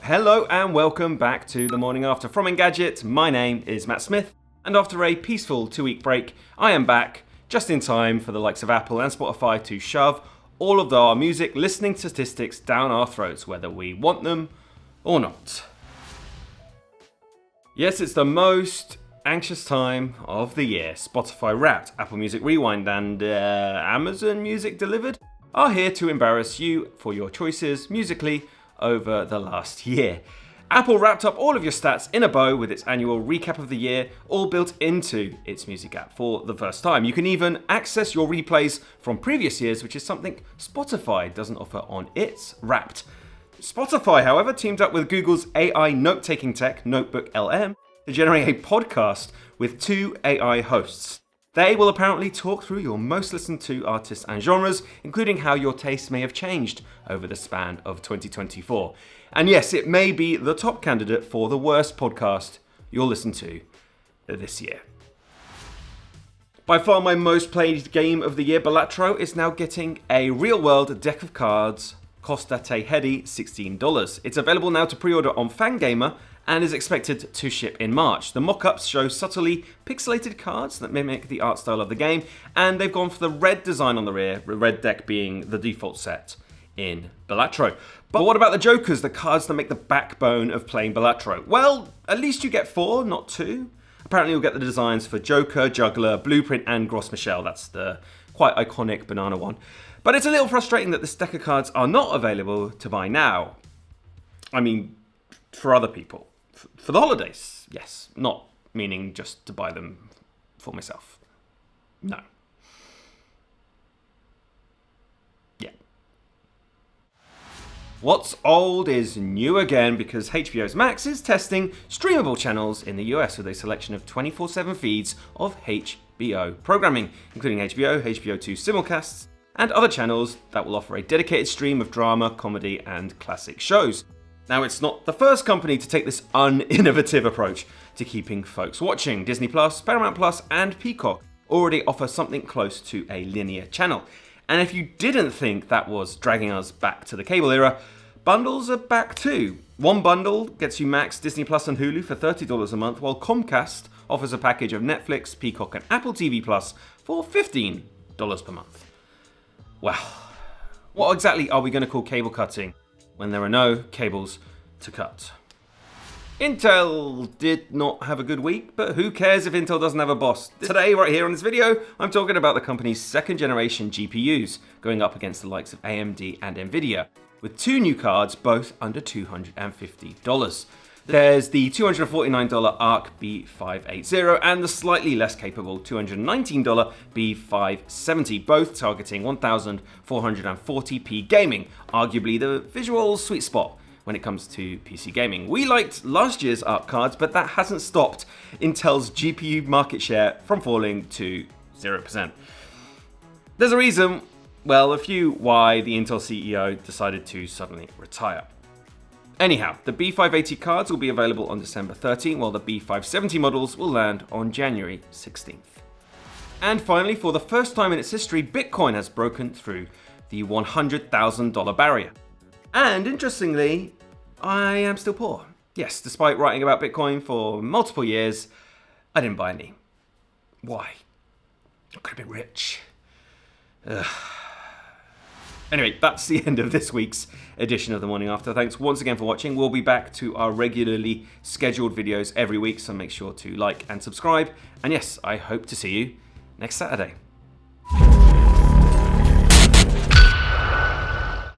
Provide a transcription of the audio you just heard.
Hello and welcome back to the morning after from Engadget. My name is Matt Smith, and after a peaceful 2-week break, I am back just in time for the likes of Apple and Spotify to shove all of our music listening statistics down our throats, whether we want them or not. Yes, it's the most anxious time of the year. Spotify Wrapped, Apple Music Rewind, and Amazon Music Delivered are here to embarrass you for your choices musically over the last year. Apple wrapped up all of your stats in a bow with its annual recap of the year, all built into its music app for the first time. You can even access your replays from previous years, which is something Spotify doesn't offer on its Wrapped. Spotify, however, teamed up with Google's AI note-taking tech, Notebook LM, to generate a podcast with 2 AI hosts. They will apparently talk through your most listened to artists and genres, including how your taste may have changed over the span of 2024. And yes, it may be the top candidate for the worst podcast you'll listen to this year. By far my most played game of the year, Balatro, is now getting a real-world deck of cards, cost at a heady $16. It's available now to pre-order on Fangamer and is expected to ship in March. The mock-ups show subtly pixelated cards that mimic the art style of the game, and they've gone for the red design on the rear, the red deck being the default set in Balatro. But what about the jokers, the cards that make the backbone of playing Balatro? Well, at least you get 4, not 2. Apparently you'll get the designs for Joker, Juggler, Blueprint, and Gros Michel. That's the quite iconic banana one. But it's a little frustrating that this deck of cards are not available to buy now. I mean, for other people. For the holidays, yes. Not meaning just to buy them for myself. No. Yeah. What's old is new again, because HBO's Max is testing streamable channels in the US with a selection of 24/7 feeds of HBO programming, including HBO, HBO2 simulcasts, and other channels that will offer a dedicated stream of drama, comedy, and classic shows. Now, it's not the first company to take this uninnovative approach to keeping folks watching. Disney+, Paramount+, and Peacock already offer something close to a linear channel. And if you didn't think that was dragging us back to the cable era, bundles are back too. One bundle gets you Max, Disney+, and Hulu for $30 a month, while Comcast offers a package of Netflix, Peacock, and Apple TV Plus for $15 per month. Well, what exactly are we going to call cable cutting when there are no cables to cut? Intel did not have a good week, but who cares if Intel doesn't have a boss? Today, right here on this video, I'm talking about the company's second generation GPUs going up against the likes of AMD and Nvidia, with 2 new cards, both under $250. There's the $249 Arc B580 and the slightly less capable $219 B570, both targeting 1440p gaming, arguably the visual sweet spot when it comes to PC gaming. We liked last year's Arc cards, but that hasn't stopped Intel's GPU market share from falling to 0%. There's a reason, well, a few, why the Intel CEO decided to suddenly retire. Anyhow, the B580 cards will be available on December 13, while the B570 models will land on January 16th. And finally, for the first time in its history, Bitcoin has broken through the $100,000 barrier. And interestingly, I am still poor. Yes, despite writing about Bitcoin for multiple years, I didn't buy any. Why? I could have been rich. Ugh. Anyway, that's the end of this week's edition of The Morning After. Thanks once again for watching. We'll be back to our regularly scheduled videos every week, so make sure to like and subscribe. And yes, I hope to see you next Saturday.